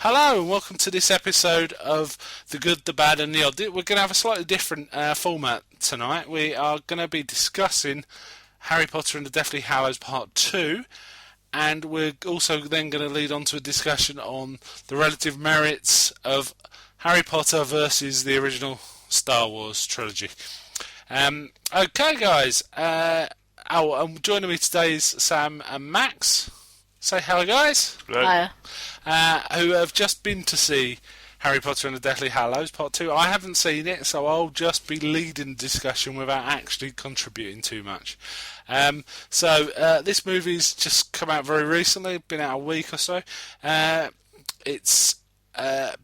Hello and welcome to this episode of The Good, the Bad and the Odd. We're going to have a slightly different format tonight. We are going to be discussing Harry Potter and the Deathly Hallows Part 2, and we're also then going to lead on to a discussion on the relative merits of Harry Potter versus the original Star Wars trilogy. Okay guys, joining me today is Sam and Max. Say hello guys. Hiya. Who have just been to see Harry Potter and the Deathly Hallows Part 2. I haven't seen it, so I'll just be leading the discussion without actually contributing too much. This movie's just come out very recently, been out a week or so. It's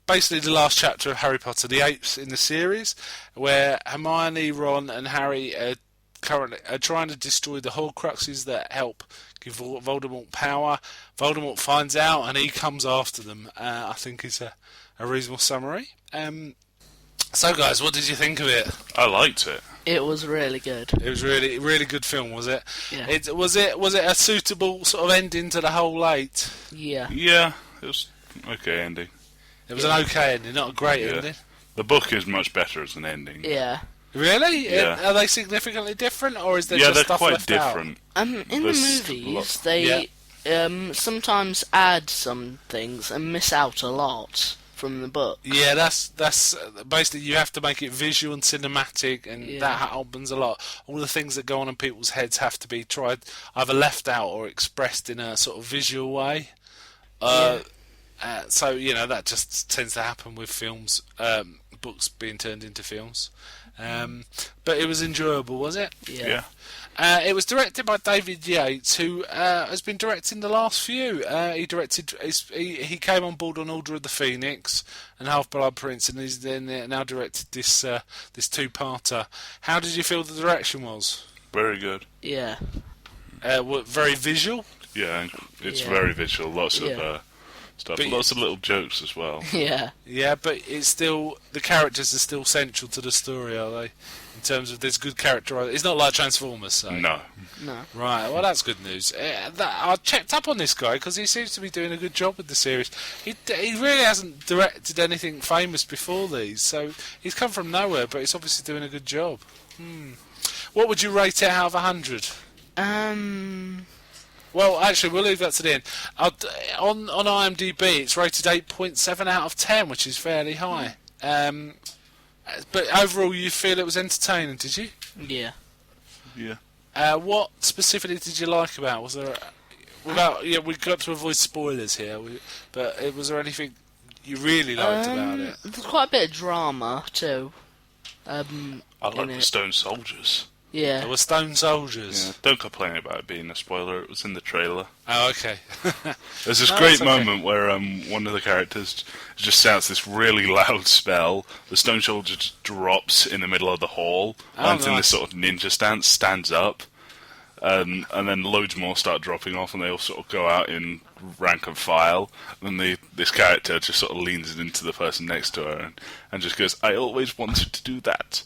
basically the last chapter of Harry Potter, the 8th in the series, where Hermione, Ron and Harry are trying to destroy the Horcruxes that help give Voldemort power. Voldemort finds out and he comes after them. I think is a reasonable summary. So guys, what did you think of it? I liked it. It was really good. It was really good film, was it? Yeah. Was it a suitable sort of ending to the whole 8? Yeah. Yeah, it was okay ending. It was an okay ending, not a great ending. The book is much better as an ending. Yeah. Really? Yeah. Are they significantly different, or is there just stuff left they're quite different. In the movies, they sometimes add some things and miss out a lot from the book. Yeah, that's basically you have to make it visual and cinematic, and that happens a lot. All the things that go on in people's heads have to be tried either left out or expressed in a sort of visual way. So that just tends to happen with films, books being turned into films. But it was enjoyable, was it? Yeah. It was directed by David Yates, who has been directing the last few. He came on board on Order of the Phoenix and Half-Blood Prince, and he's then now directed this two-parter. How did you feel the direction was? Very good. Yeah. Very visual? Yeah, it's very visual. Lots of stuff. But lots of little jokes as well. Yeah. Yeah, but it's still, the characters are still central to the story, are they? In terms of there's good character. It's not like Transformers, so. No. Right, well that's good news. I checked up on this guy because he seems to be doing a good job with the series. He really hasn't directed anything famous before these, so he's come from nowhere, but he's obviously doing a good job. What would you rate it out of 100? Well, actually, we'll leave that to the end. On IMDb, it's rated 8.7 out of 10, which is fairly high. But overall, you feel it was entertaining, did you? Yeah. Yeah. What specifically did you like about? Was there we've got to avoid spoilers here. But was there anything you really liked about it? There's quite a bit of drama too. I like the Stone Soldiers. Yeah. There were stone soldiers. Yeah. Don't complain about it being a spoiler. It was in the trailer. Oh, okay. There's this great moment where one of the characters just shouts this really loud spell. The Stone Soldier just drops in the middle of the hall, lands in this sort of ninja stance, stands up, and then loads more start dropping off, and they all sort of go out in rank and file. And then this character just sort of leans into the person next to her and just goes, "I always wanted to do that."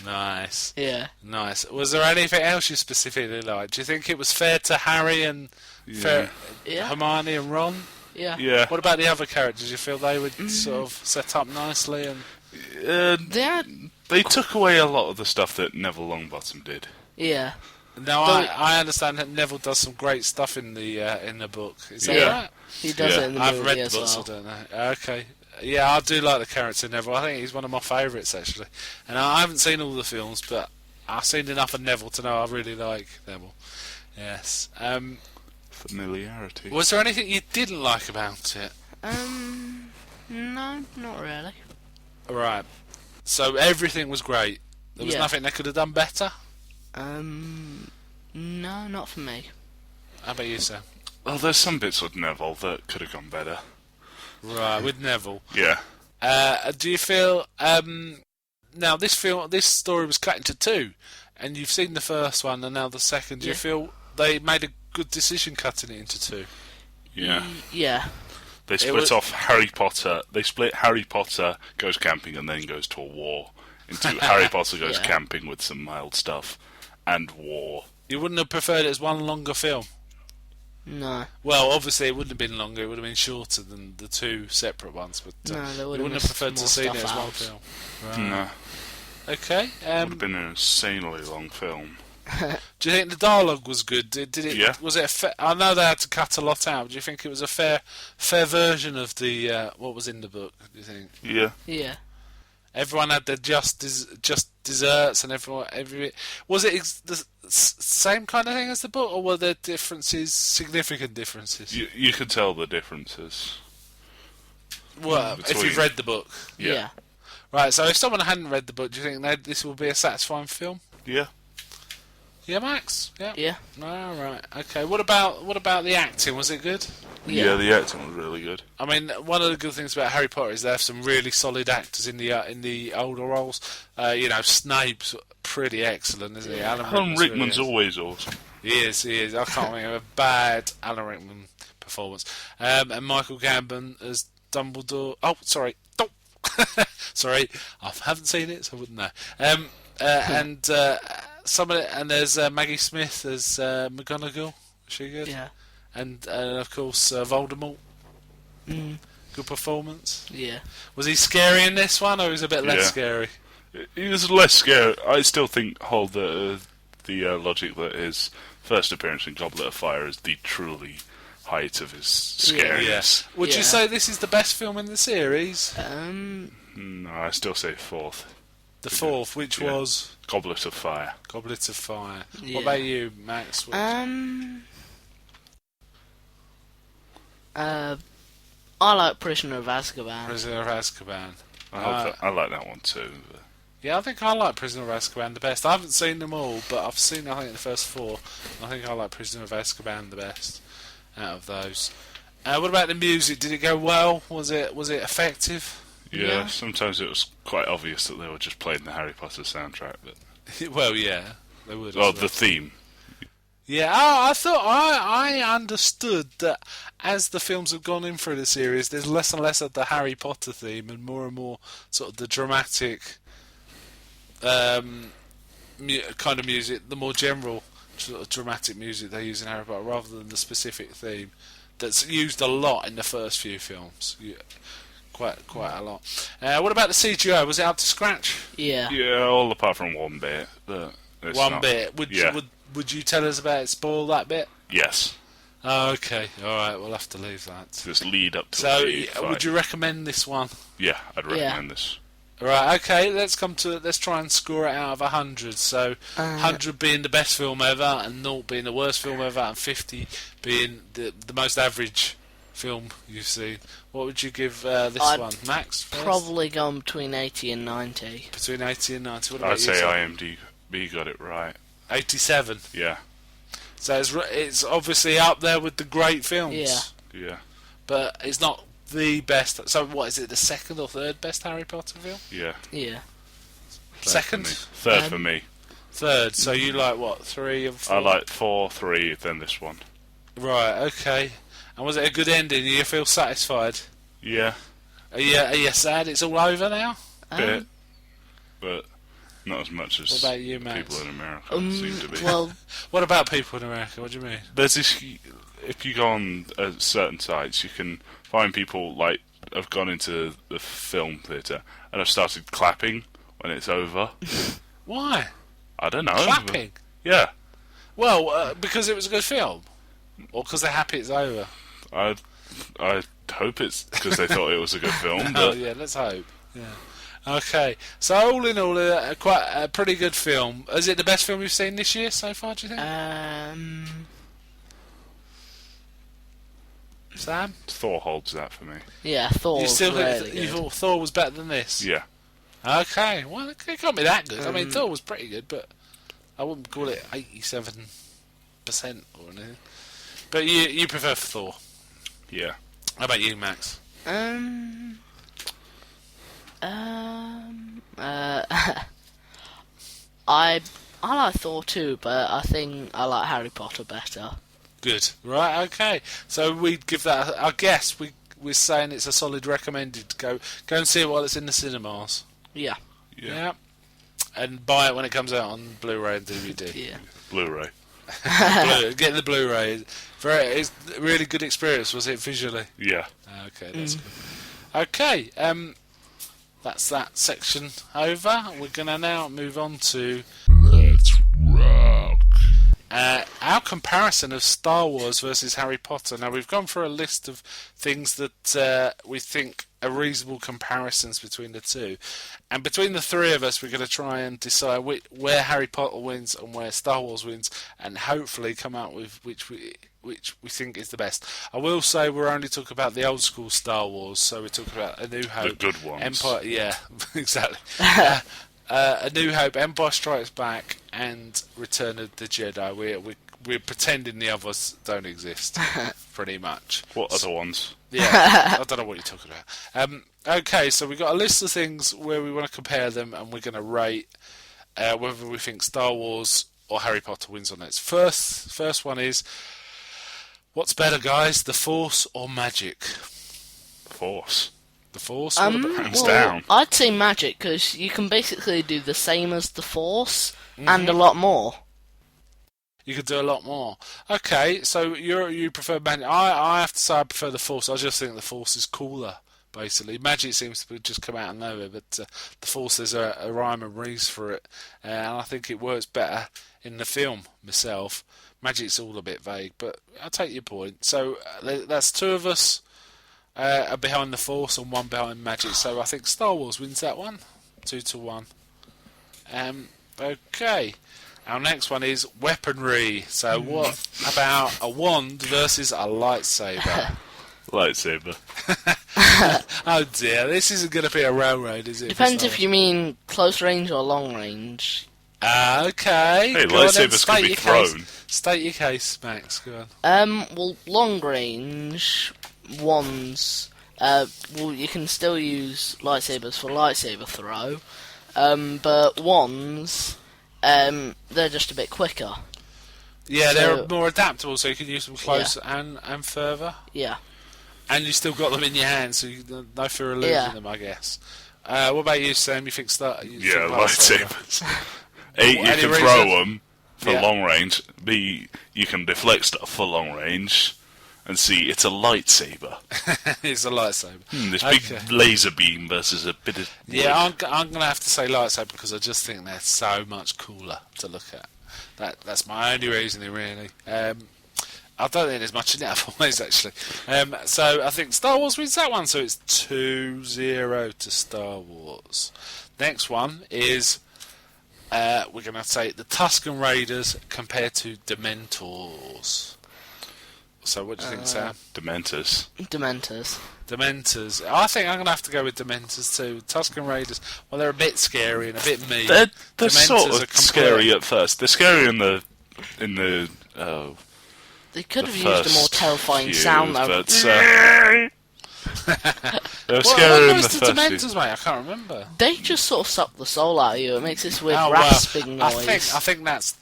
Nice. Yeah. Nice. Was there anything else you specifically liked? Do you think it was fair to Harry and Hermione and Ron? Yeah. Yeah. What about the other characters? You feel they were sort of set up nicely? And They took away a lot of the stuff that Neville Longbottom did. Yeah. now I understand that Neville does some great stuff in the book. Is that right? He does it in the movie I've read the as books, well. I don't know. Okay. Yeah, I do like the character Neville. I think he's one of my favourites, actually. And I haven't seen all the films, but I've seen enough of Neville to know I really like Neville. Yes. Familiarity. Was there anything you didn't like about it? No, not really. Right. So everything was great. There was Yeah. nothing they could have done better? No, not for me. How about you, Sam? Well, there's some bits with Neville that could have gone better. Right, with Neville. Yeah. Do you feel... now, this story was cut into 2, and you've seen the first one and now the second. Do you feel they made a good decision cutting it into 2? Yeah. Yeah. They split off Harry Potter. They split Harry Potter goes camping and then goes to a war into Harry Potter goes camping with some mild stuff and war. You wouldn't have preferred it as one longer film? No. Well, obviously it wouldn't have been longer. It would have been shorter than the two separate ones. But No, they you would have wouldn't have missed preferred to more see it stuff as one out. film. No, Okay. would have been an insanely long film. Do you think the dialogue was good? Did it? Yeah. Was it? I know they had to cut a lot out. Do you think it was a fair version of the what was in the book? Do you think Yeah. Yeah. everyone had their just desserts and was it the same kind of thing as the book, or were there differences, significant differences? You could tell the differences. Well, if between- you've read the book, Yeah. right? So if someone hadn't read the book, do you think this will be a satisfying film? Yeah. Yeah, Max. Yeah. Yeah. All right. Okay. What about the acting? Was it good? Yeah, the acting was really good. I mean, one of the good things about Harry Potter is they have some really solid actors in the older roles. Snape's pretty excellent, isn't he? Alan Rickman's always awesome. He is. I can't think of a bad Alan Rickman performance. And Michael Gambon as Dumbledore. Oh, sorry. Sorry, I haven't seen it, so I wouldn't know. And there's Maggie Smith as McGonagall. Is she good? Yeah. And of course Voldemort. Mm. Good performance. Yeah. Was he scary in this one, or was he a bit less Yeah. scary? He was less scary. I still hold the logic that his first appearance in Goblet of Fire is the truly height of his scariness. Yes. Would you Yeah. say this is the best film in the series? No, I still say fourth. The fourth, which Yeah. was Goblet of Fire. Goblet of Fire. Yeah. What about you, Max? I like Prisoner of Azkaban. Prisoner of Azkaban. I like that one too. But Yeah, I think I like Prisoner of Azkaban the best. I haven't seen them all, but I've seen, I think, the first four. I think I like Prisoner of Azkaban the best out of those. What about the music? Did it go well? Was it effective? yeah, sometimes it was quite obvious that they were just playing the Harry Potter soundtrack. But Well, yeah, they would. well, as well. the theme. Yeah, I thought I understood that as the films have gone in through the series, there's less and less of the Harry Potter theme and more sort of the dramatic kind of music, the more general sort of dramatic music they use in Harry Potter, rather than the specific theme that's used a lot in the first few films. Yeah, quite a lot. What about the CGI? Was it up to scratch? Yeah. Yeah, all apart from one bit. But it's One not- bit. Yeah. Would you tell us about it? Spoil that bit? Yes. Oh, okay. All right. We'll have to leave that. This lead up to So, the fight. would you recommend this one? Yeah, I'd recommend this. Right. Okay. Let's try and score it out of 100. So, 100 being the best film ever, and 0 being the worst film ever, and 50 being the most average film you've seen. What would you give this I'd one, Max? First? Probably gone between 80 and 90. Between 80 and 90. What about I'd say you? IMDb got it right. 87. Yeah, So it's obviously up there with the great films. Yeah. yeah, But it's not the best. So what is it? The second or third best Harry Potter film? yeah. Yeah. Second, Third for me. third. So you like what? 3 and 4. I like 4, 3, then this one. Right. Okay. And was it a good ending? Do you feel satisfied? Yeah, Are you sad it's all over now? bit, but not as much as What about you, Max? people in America seem to be. Well, What about people in America? What do you mean? There's this. If you go on certain sites, you can find people like have gone into the film theatre and have started clapping when it's over. Why? I don't know. Clapping? Yeah, Well, because it was a good film, or because they're happy it's over. I hope it's because they thought it was a good film. Oh But yeah, let's hope. Yeah. Okay. So all in all, quite a pretty good film. Is it the best film you've seen this year so far? Do you think? Sam? Thor holds that for me. yeah, Thor You still was think really you good. thought Thor was better than this? Yeah, Okay. Well, it can't be that good. I mean, Thor was pretty good, but I wouldn't call it 87% or anything. But you prefer Thor. yeah. How about you, Max? I like Thor too, but I think I like Harry Potter better. Good. Right. Okay. So we'd give that. I guess we're saying it's a solid recommended. Go and see it while it's in the cinemas. Yeah. Yeah. And buy it when it comes out on Blu-ray and DVD. Yeah. Blu-ray. Get the Blu-ray. It's a really good experience, was it, visually? Yeah. Okay, that's good. Okay, that's that section over. We're going to now move on to Let's Rock. Our comparison of Star Wars versus Harry Potter. Now, we've gone through a list of things that we think are reasonable comparisons between the two. And between the three of us, we're going to try and decide where Harry Potter wins and where Star Wars wins, and hopefully come out with which we think is the best. I will say we're only talking about the old school Star Wars, so we're talking about A New Hope. The good ones. Empire, yeah, exactly. A New Hope, Empire Strikes Back, and Return of the Jedi. We're pretending the others don't exist, pretty much. What other ones? Yeah, I don't know what you're talking about. Okay, so we've got a list of things where we want to compare them, and we're going to rate whether we think Star Wars or Harry Potter wins on it. First one is, what's better, guys, the Force or magic? Force. The Force? Hands down. I'd say magic, because you can basically do the same as the Force, and a lot more. You could do a lot more. Okay, so you prefer magic. I have to say I prefer the Force. I just think the Force is cooler, basically. Magic seems to just come out of nowhere, but the Force, there's a rhyme and reason for it, and I think it works better in the film, myself. Magic's all a bit vague, but I'll take your point. So that's two of us are behind the Force and one behind magic, so I think Star Wars wins that one, 2-1. Okay, our next one is weaponry. So what about a wand versus a lightsaber? Lightsaber. Oh dear, this isn't going to be a railroad, is it? Depends if you mean close range or long range. Okay. Hey, lightsabers can be thrown. State your case, Max. Go on. Well, long range wands. Well, you can still use lightsabers for lightsaber throw, but wands, they're just a bit quicker. Yeah, they're more adaptable, so you can use them close and further. Yeah. And you still got them in your hand, so you no fear of losing them, I guess. What about you, Sam? You think lightsabers. A, you can throw them for long range. B, you can deflect stuff for long range. And C, it's a lightsaber. It's a lightsaber. This big laser beam versus a bit of wood. Yeah, I'm going to have to say lightsaber because I just think they're so much cooler to look at. That's my only reasoning, really. I don't think there's much in it otherwise, actually. So I think Star Wars wins that one, so it's 2-0 to Star Wars. Next one is, we're going to say the Tusken Raiders compared to Dementors. So what do you think, Sam? Dementors. Dementors. I think I'm going to have to go with Dementors too. Tusken Raiders, well, they're a bit scary and a bit mean. They're sort of scary at first. They're scary in the they could have used a more terrifying sound, though. But, they're scary in the first few. Dementors, mate? I can't remember. They just sort of suck the soul out of you. It makes this weird rasping noise. I think that's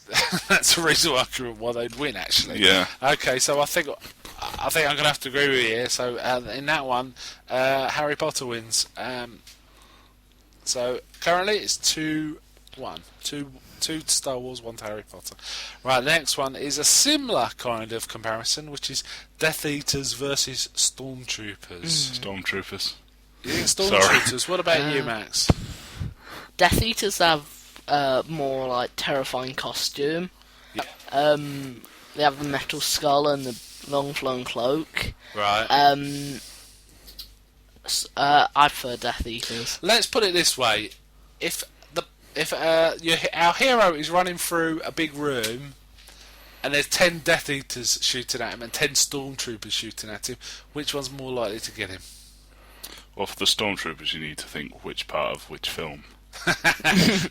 the reason why they'd win, actually. Yeah. Okay, so I think I'm going to have to agree with you here. So in that one, Harry Potter wins. So currently it's 2-1. 2 to Star Wars, 1 to Harry Potter. Right, the next one is a similar kind of comparison, which is Death Eaters versus Stormtroopers. Stormtroopers. You think Stormtroopers? What about you, Max? Death Eaters have more like terrifying costume. Yeah. They have the metal skull and the long flowing cloak. Right. I prefer Death Eaters. Let's put it this way: if our hero is running through a big room and there's 10 Death Eaters shooting at him and 10 Stormtroopers shooting at him, which one's more likely to get him? Well, for the Stormtroopers, you need to think which part of which film.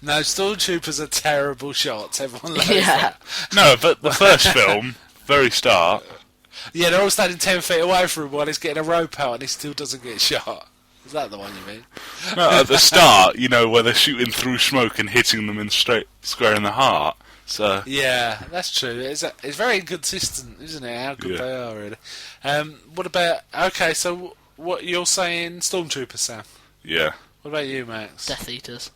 No, Stormtroopers are terrible shots. Everyone knows that. No, but the first film, very start. Yeah, they're all standing 10 feet away from him while he's getting a rope out and he still doesn't get shot. Is that the one you mean? No, at the start, where they're shooting through smoke and hitting them in square in the heart. So yeah, that's true. It's very inconsistent, isn't it? How good they are, really. What about? Okay, so what you're saying, Stormtroopers, Sam? Yeah. What about you, Max? Death Eaters.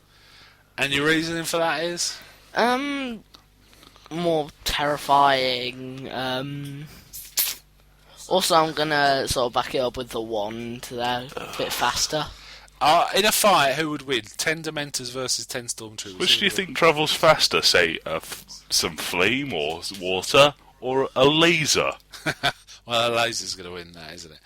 And your reasoning for that is? more terrifying. Also, I'm gonna sort of back it up with the wand, though, a bit faster. In a fight, who would win? 10 Dementors versus 10 Stormtroopers. Which do you think travels faster? Say, some flame or water, or a laser? Well, a laser's going to win that, isn't it?